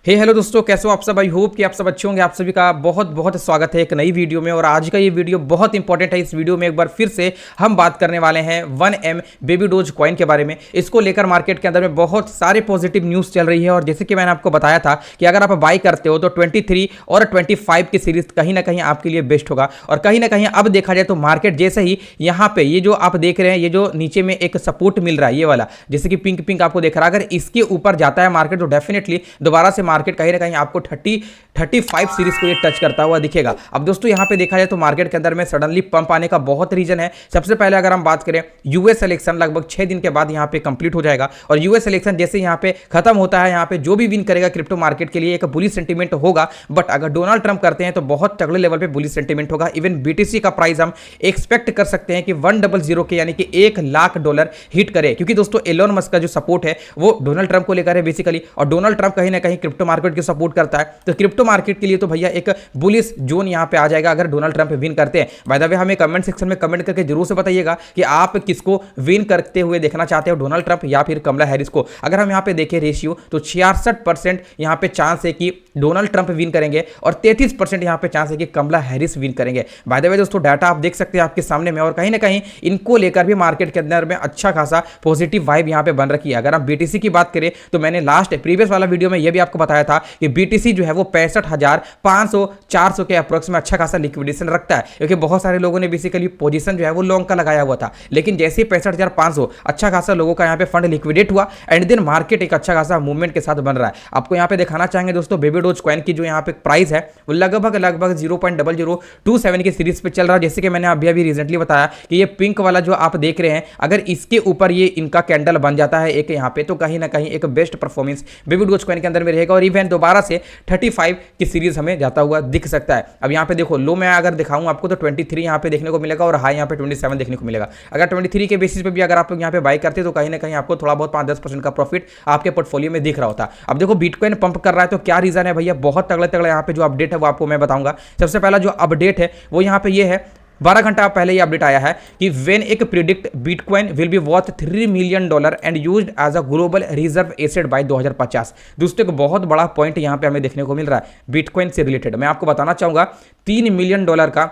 Hello दोस्तों, कैसे हो आप सब। आई होप कि आप सब अच्छे होंगे। आप सभी का बहुत बहुत स्वागत है एक नई वीडियो में। और आज का ये वीडियो बहुत इंपॉर्टेंट है। इस वीडियो में एक बार फिर से हम बात करने वाले हैं 1M बेबी डोज कॉइन के बारे में। इसको लेकर मार्केट के अंदर में बहुत सारे पॉजिटिव न्यूज़ चल रही है। और जैसे कि मैंने आपको बताया था कि अगर आप बाई करते हो तो 23 और 25 की सीरीज कहीं ना कहीं आपके लिए बेस्ट होगा। और कहीं ना कहीं अब देखा जाए तो मार्केट जैसे ही यहाँ पे ये जो आप देख रहे हैं, ये जो नीचे में एक सपोर्ट मिल रहा है, ये वाला जैसे कि पिंक पिंक आपको देख रहा है, अगर इसके ऊपर जाता है मार्केट तो डेफिनेटली दोबारा से मार्केट कहीं ना कहीं आपको 35 सीरीज को ये टच करता हुआ दिखेगा। अब दोस्तों यहाँ पे देखा जाए तो मार्केट के अंदर में सडनली पंप आने का बहुत रीजन है। सबसे पहले अगर हम बात करें, यूएस इलेक्शन लगभग 6 दिन के बाद यहाँ पे कंप्लीट हो जाएगा। और यूएस इलेक्शन जैसे यहाँ पे खत्म होता है, यहाँ पे जो भी विन करेगा क्रिप्टो मार्केट के लिए एक बुलिश सेंटीमेंट होगा। बट अगर डोनाल्ड ट्रंप करते हैं तो बहुत तगड़े लेवल पे बुलिश सेंटीमेंट होगा। इवन बीटीसी का प्राइस हम एक्सपेक्ट कर सकते हैं कि 100 के यानी कि $1,00,000 हिट करे। क्योंकि दोस्तों एलोन मस्क का जो सपोर्ट है वो डोनाल्ड ट्रंप को लेकर है बेसिकली। और डोनाल्ड ट्रंप कहीं ना कहीं क्रिप्टो मार्केट की सपोर्ट करता है, तो क्रिप्टो मार्केट के लिए तो भैया एक बुलिश जोन यहां पे आ जाएगा अगर डोनाल्ड ट्रंप विन करते हैं। बाय द वे हमें कमेंट सेक्शन में कमेंट करके जरूर से बताइएगा कि आप किसको विन करते हुए देखना चाहते हो, डोनाल्ड ट्रंप या फिर कमला हैरिस को। अगर हम यहां पे देखें रेशियो तो 66% यहां पे चांस है कि डोनाल्ड ट्रंप विन करेंगे और 33% यहां पे चांस है कि कमला हैरिस विन करेंगे। बाय द वे दोस्तों डाटा आप देख सकते हैं आपके सामने में। और कहीं ना कहीं इनको लेकर भी मार्केट के अंदर में अच्छा खासा पॉजिटिव वाइब यहां पे बन रखी है। अगर हम बीटीसी की बात करें तो मैंने लास्ट प्रीवियस वाला वीडियो में यह भी आपको बताया था कि बीटीसी जो है वो 65,500-400 के अप्रोक्स में अच्छा खासा लिक्विडेशन रखता है। क्योंकि बहुत सारे लोगों ने बेसिकली पोजीशन जो है वो लॉन्ग का लगाया हुआ था, लेकिन जैसे ही 65,500 अच्छा खासा लोगों का यहाँ पे फंड लिक्विडेट हुआ एंड देन मार्केट एक अच्छा खासा मूवमेंट के साथ बन रहा है। आपको यहाँ पे दिखाना चाहेंगे दोस्तों, बेबी डोज कॉइन की जो यहाँ पे प्राइस है वो लगभग 0.0027 की सीरीज पे चल रहा है। जैसे कि मैंने अभी रिसेंटली बताया कि ये पिंक वाला जो आप देख रहे हैं, अगर इसके ऊपर ये इनका कैंडल बन जाता है एक यहाँ पे, तो कहीं ना कहीं एक best performance baby dose coin के अंदर में रहेगा। और इवन दोबारा से 35 की सीरीज हमें जाता हुआ दिख सकता है। अब यहाँ पे देखो लो मैं अगर दिखाऊं आपको तो 23 यहाँ पे देखने को मिलेगा और हाई यहाँ पे 27 देखने को मिलेगा। अगर 23 के बेसिस पे भी अगर आप लोग यहाँ पे बाई करते तो कहीं ना कहीं आपको थोड़ा बहुत 5-10% का प्रॉफिट आपके पोर्टफोलियो में दिख रहा होता। अब देखो बिटकॉइन पंप कर रहा है तो क्या रीजन है भैया, बहुत तगड़े तगड़े यहाँ पे जो अपडेट है वो आपको मैं बताऊंगा। सबसे पहला जो अपडेट है वो यहाँ पे ये है, 12 घंटा पहले ये अपडेट आया है कि व्हेन एक predict bitcoin will be worth $3 million and used as a global reserve asset by 2050। दोस्तों एक बहुत बड़ा पॉइंट यहां पे हमें देखने को मिल रहा है बिटकॉइन से रिलेटेड। मैं आपको बताना चाहूंगा $3 मिलियन का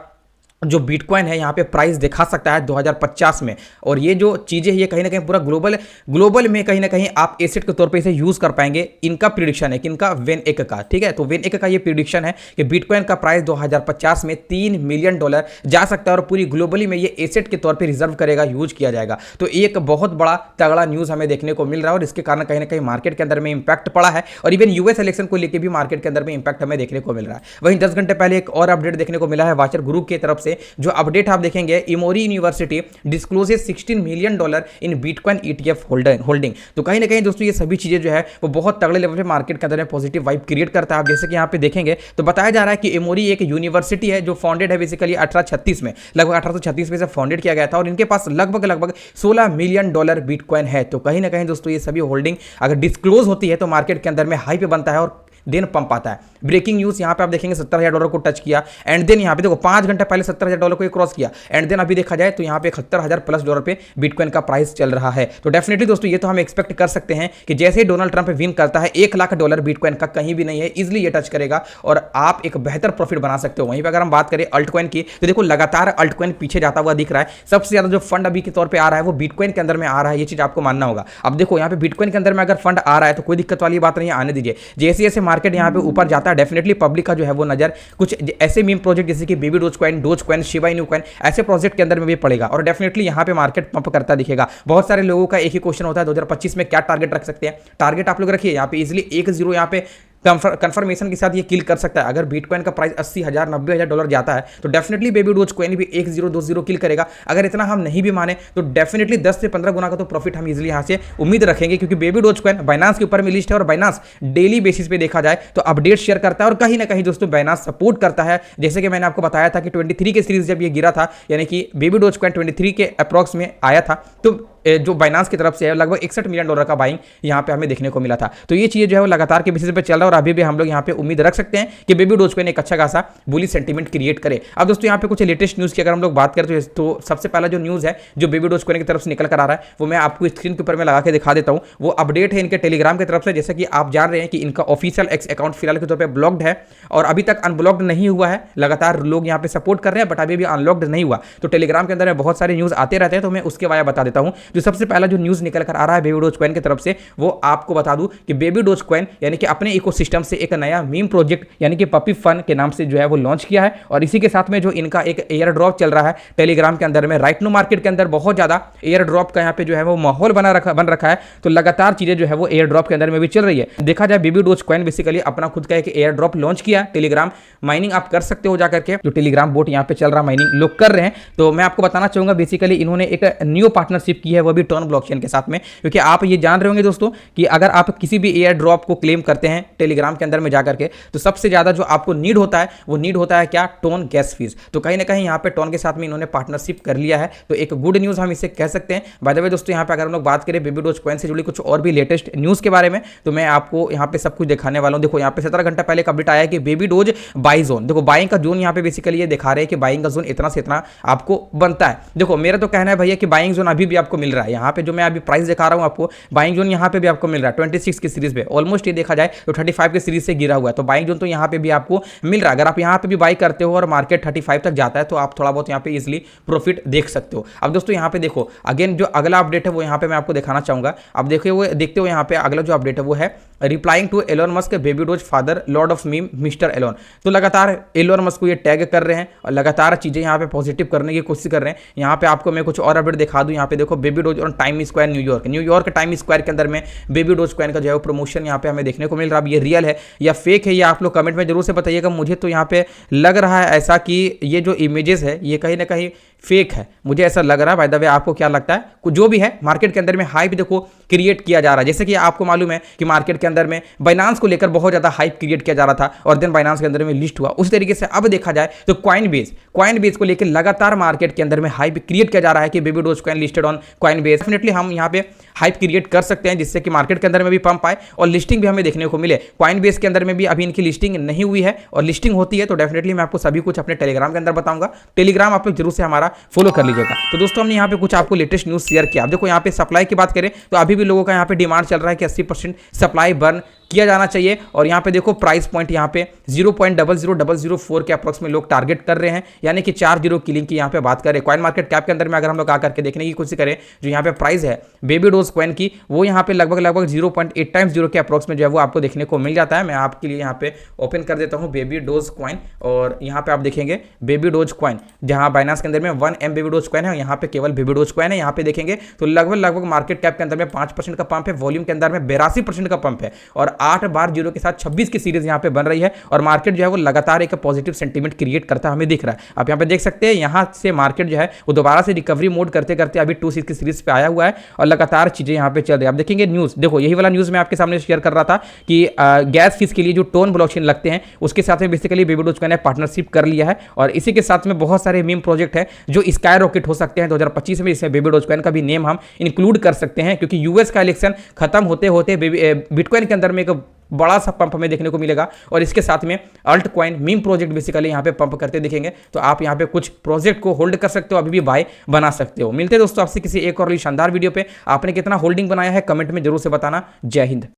जो बिटकॉइन है यहाँ पे प्राइस दिखा सकता है 2050 में। और ये जो चीज़ें हैं ये कहीं ना कहीं पूरा ग्लोबल में कहीं ना कहीं आप एसेट के तौर पे इसे यूज़ कर पाएंगे। इनका प्रिडिक्शन है किनका, वेन एक का, ठीक है। तो वेन एक का ये प्रिडिक्शन है कि बिटकॉइन का प्राइस 2050 में $3 मिलियन जा सकता है और पूरी ग्लोबली में ये एसेट के तौर पर रिजर्व करेगा, यूज किया जाएगा। तो एक बहुत बड़ा तगड़ा न्यूज़ हमें देखने को मिल रहा है और इसके कारण कहीं ना कहीं मार्केट के अंदर में इंपैक्ट पड़ा है। और इवन यूएस इलेक्शन को लेकर भी मार्केट के अंदर में इंपैक्ट हमें देखने को मिल रहा है। वहीं 10 घंटे पहले एक और अपडेट देखने को मिला है वाचर ग्रुप की तरफ से। जो अपडेट आप देखेंगे, Emory university discloses $16 million in bitcoin ETF holding. तो कहीं ना कहीं दोस्तों ये सभी चीजें जो है वो बहुत तगड़े लेवल पे मार्केट के अंदर में पॉजिटिव वाइब क्रिएट करता है। आप जैसे कि यहाँ पे देखेंगे तो बताया जा रहा है कि इमोरी एक यूनिवर्सिटी है जो फाउंडेड है बेसिकली 1836 में, लगभग 1836 में से फाउंडेड किया गया था। और इनके पास लगभग $16 मिलियन बिटकॉइन है। तो कहीं ना कहीं दोस्तों ये सभी होल्डिंग अगर डिस्क्लोज होती है तो मार्केट के अंदर में हाई पे बनता है और देन पंप आता है। ब्रेकिंग न्यूज़ यहाँ पे आप देखेंगे $70,000 को टच किया एंड देन यहाँ पे देखो 5 घंटे पहले $70,000 को क्रॉस किया एंड देन अभी देखा जाए तो यहाँ पे $71,000+ पे बिटकॉइन का प्राइस चल रहा है। तो डेफिनेटली दोस्तों ये तो हम एक्सपेक्ट कर सकते हैं कि जैसे ही डोनाल्ड ट्रंप विन करता है $1,00,000 बिटकॉइन का कहीं भी नहीं है, इजिली ये टच करेगा और आप एक बेहतर प्रॉफिट बना सकते हो। वहीं पर अगर हम बात करें अल्टकॉइन की तो देखो लगातार अल्टकॉइन पीछे जाता हुआ दिख रहा है। सबसे ज्यादा जो फंड अभी के तौर पर आ रहा है वो बिटकॉइन के अंदर में आ रहा है, ये चीज आपको मानना होगा। अब देखो यहाँ पे बिटकॉइन के अंदर में अगर फंड आ रहा है तो कोई दिक्कत वाली बात नहीं है, आने दीजिए। जैसे जैसे मार्केट यहाँ पे ऊपर जाता है डेफिनेटली पब्लिक का जो है वो नजर कुछ ऐसे मीम प्रोजेक्ट जैसे कि baby dose coin, Shiba Inu coin ऐसे प्रोजेक्ट के अंदर में भी पड़ेगा और डेफिनेटली यहां पे मार्केट पंप करता दिखेगा। बहुत सारे लोगों का एक ही क्वेश्चन होता है 2025 में क्या टारगेट रख सकते हैं। टारगेट आप लोग रखिए यहाँ पे इजिली 1-0 यहाँ पे कंफर्मेशन के साथ ये किल कर सकता है। अगर बिटकॉइन का प्राइस $80,000 $90,000 जाता है तो डेफिनेटली बेबी डोज कॉइन भी 1-0 किल करेगा। अगर इतना हम नहीं भी माने तो डेफिनेटली 10 से 15 गुना का तो प्रॉफिट हम इजीली यहाँ से उम्मीद रखेंगे। क्योंकि बेबी डोज कॉइन बाइनांस के ऊपर में लिस्ट है और बाइनांस डेली बेसिस पे देखा जाए तो अपडेट शेयर करता है और कहीं ना कहीं दोस्तों बाइनांस सपोर्ट करता है। जैसे कि मैंने आपको बताया था कि 23 के सीरीज जब ये गिरा था, यानी कि बेबी डोज कॉइन 23 के अप्रॉक्स में आया था, तो जो बाइनांस की तरफ से है लगभग $61 मिलियन का बाइंग यहाँ पे हमें देखने को मिला था। तो ये चीज़ जो है वो लगातार के बेसिस पे चल रहा है और अभी भी हम लोग यहाँ पे उम्मीद रख सकते हैं कि बेबी डोजकॉइन एक अच्छा खासा बुलिश सेंटीमेंट क्रिएट करे। अब दोस्तों यहाँ पे कुछ लेटेस्ट न्यूज़ की अगर हम लोग बात करें तो सबसे पहला जो न्यूज़ है जो बेबी डोजकॉइन की तरफ से निकल कर आ रहा है वो मैं आपको स्क्रीन के ऊपर में लगा के दिखा देता हूँ। वो अपडेट है इनके टेलीग्राम की तरफ से। जैसे कि आप जान रहे हैं कि इनका ऑफिशियल एक्स अकाउंट फिलहाल के तौर पर ब्लॉक्ड है और अभी तक अनब्लॉक्ड नहीं हुआ है। लगातार लोग यहाँ पे सपोर्ट कर रहे हैं बट अभी भी अनलॉक्ड नहीं हुआ। तो टेलीग्राम के अंदर में बहुत सारे न्यूज़ आते रहते हैं तो मैं उसके वाया बता देता हूँ। जो सबसे पहला जो न्यूज़ निकल कर आ रहा है बेबी डोजकॉइन की तरफ से वो आपको बता दूं कि बेबी डोजकॉइन यानी कि अपने इकोसिस्टम से एक नया मीम प्रोजेक्ट यानी कि पपी फन के नाम से जो है वो लॉन्च किया है। और इसी के साथ में जो इनका एक एयर ड्रॉप चल रहा है टेलीग्राम के अंदर में, राइट नो मार्केट के अंदर बहुत ज़्यादा एयर ड्रॉप का यहाँ पे जो है वो माहौल बन रखा है। तो लगातार चीज़ें जो है वो एयर ड्रॉप के अंदर में भी चल रही है। देखा जाए बेबी डोजकॉइन बेसिकली अपना खुद का एक एयर ड्रॉप लॉन्च किया। टेलीग्राम माइनिंग आप कर सकते हो जाकर के, जो टेलीग्राम बोट यहाँ पे चल रहा माइनिंग लोग कर रहे हैं। तो मैं आपको बताना चाहूंगा बेसिकली इन्होंने एक न्यू पार्टनरशिप की है वो भी टर्न ब्लॉकचेन के साथ में। क्योंकि आप ये जान रहे होंगे दोस्तों कि अगर आप किसी भी एयर ड्रॉप को क्लेम करते हैं टेलीग्राम के अंदर में जाकर के तो सबसे ज्यादा जो आपको नीड होता है वो नीड होता है क्या, टोन गैस फीस। तो कहीं ना कहीं यहाँ पे टोन के साथ में इन्होंने पार्टनरशिप कर लिया है। तो एक गुड न्यूज हम इसे कह सकते हैं। बाय द वे दोस्तों यहाँ पे अगर हम लोग बात करें बेबी डोजकॉइन से जुड़ी कुछ और भी लेटेस्ट न्यूज के बारे में तो मैं आपको यहाँ पे सब कुछ दिखाने वाला हूँ। देखो यहाँ पे 17 घंटा पहले एक अपडेट आया है कि बेबी डोज बाई जोन, देखो बाइंग का जोन यहाँ पे बेसिकली ये दिखा रहे हैं कि बाइंग का जोन इतना से इतना आपको बनता है। देखो मेरा तो कहना है भैया कि बाइंग जोन अभी भी आपको मिल रहा है। यहाँ पे जो मैं अभी प्राइस दिखा रहा हूँ आपको, बाइंग जोन यहाँ पे भी आपको मिल रहा है 26 की सीरीज पे। ऑलमोस्ट ये देखा जाए तो 35 की सीरीज से गिरा हुआ है। तो बाइंग जोन तो यहाँ पे भी आपको मिल रहा है। अगर आप यहाँ पे भी बाई करते हो और मार्केट 35 तक जाता है तो आप थोड़ा बहुत यहाँ पे इजिली प्रॉफिट देख सकते हो। अब दोस्तों यहाँ पे देखो अगेन जो अगला अपडेट है वो यहाँ पे मैं आपको दिखाना चाहूंगा। अब देखिए वो देखते हो यहाँ पे अगला जो अपडेट है वो है replying to Elon Musk baby Doge father lord of meme mister Elon. तो लगातार एलोन मस्क को ये टैग कर रहे हैं और लगातार चीजें यहाँ पे पॉजिटिव करने की कोशिश कर रहे हैं। यहाँ पे आपको मैं कुछ और अपडेट दिखा दूं। यहाँ पे देखो बेबी डोज और time square New York time square के अंदर में बेबी डोजकॉइन का जो है प्रमोशन यहाँ पे हमें देखने को मिल रहा है। अब ये रियल है या फेक है ये आप लोग कमेंट में जरूर से बताइएगा। मुझे तो यहाँ पे लग रहा है ऐसा कि ये जो इमेजेस है ये कहीं ना कहीं फेक है, मुझे ऐसा लग रहा है। बाय द वे आपको क्या लगता है? जो भी है मार्केट के अंदर में हाइप देखो क्रिएट किया जा रहा है। जैसे कि आपको मालूम है कि मार्केट के अंदर में बाइनांस को लेकर बहुत ज्यादा हाइप क्रिएट किया जा रहा था और देन बाइनांस के अंदर में लिस्ट हुआ। उस तरीके से अब देखा जाए तो कॉइनबेस को लेकर लगातार मार्केट के अंदर में हाइप क्रिएट किया जा रहा है कि baby Dogecoin listed on Coinbase. Definitely हम यहाँ पे हाइप क्रिएट कर सकते हैं जिससे कि मार्केट के अंदर में भी पंप आए और लिस्टिंग भी हमें देखने को मिले। कॉइनबेस के अंदर में भी अभी इनकी लिस्टिंग नहीं हुई है और लिस्टिंग होती है तो डेफिनेटली मैं आपको सभी कुछ अपने टेलीग्राम के अंदर बताऊंगा। टेलीग्राम आप लोग जरूर से हमारा फॉलो कर लीजिएगा। तो दोस्तों हमने यहाँ पे कुछ आपको लेटेस्ट न्यूज शेयर किया। आप देखो यहाँ पे सप्लाई की बात करें तो अभी भी लोगों का यहाँ पे डिमांड चल रहा है कि 80% सप्लाई बर्न किया जाना चाहिए। और यहाँ पे देखो प्राइस पॉइंट यहाँ पे 0.00004 के अप्रोक्स में लोग टारगेट कर रहे हैं, यानी कि 4 जीरो किलिंग की यहाँ पे बात करें। कॉइन मार्केट कैप के अंदर में अगर हम लोग आकर के देखने की कोशिश करें जो यहाँ पे प्राइस है बेबी डोज कॉइन की वो यहाँ पे लगभग 0.8 टाइम्स जीरो के अप्रोक्स में जो है वो आपको देखने को मिल जाता है। मैं आपके लिए यहाँ पे ओपन कर देता हूँ बेबी डोज कॉइन और यहाँ पे आप देखेंगे बेबी डोज कॉइन जहाँ बाइनांस के अंदर में 1M बेबी डोज कॉइन है, यहाँ पे केवल बेबी डोज कॉइन है। यहाँ पे देखेंगे तो लगभग मार्केट कैप के अंदर में 5% का पंप है, वॉल्यूम के अंदर में 82% का पंप है और 8 बार जीरो के साथ 26 की सीरीज यहाँ पे बन रही है और मार्केट जो है वो लगातार एक पॉजिटिव सेंटीमेंट क्रिएट करता हमें दिख रहा है। आप यहाँ पे देख सकते हैं यहाँ से मार्केट जो है वो दोबारा से रिकवरी मोड करते करते अभी 26 की सीरीज पे आया हुआ है और लगातार चीजें यहाँ पे चल रही है। आप देखेंगे न्यूज, देखो यही वाला न्यूज मैं आपके सामने शेयर कर रहा था कि गैस फीस के लिए जो टोन ब्लॉकचेन लगते हैं उसके साथ में बेसिकली बेबी डोजकॉइन ने पार्टनरशिप कर लिया है और इसी के साथ में बहुत सारे मीम प्रोजेक्ट है जो स्काई रॉकेट हो सकते हैं 2025 में। इसमें बेबी डोजकॉइन का भी नेम हम इंक्लूड कर सकते हैं क्योंकि यूएस का इलेक्शन खत्म होते होते बिटकॉइन के अंदर में एक बड़ा सा पंप हमें देखने को मिलेगा और इसके साथ में altcoin meme project basically यहाँ पे पंप करते दिखेंगे। तो आप यहाँ पे कुछ प्रोजेक्ट को होल्ड कर सकते हो, अभी भी बाय बना सकते हो। मिलते हैं दोस्तों आपसे किसी एक और शानदार वीडियो पे। आपने कितना होल्डिंग बनाया है कमेंट में जरूर से बताना। जय हिंद।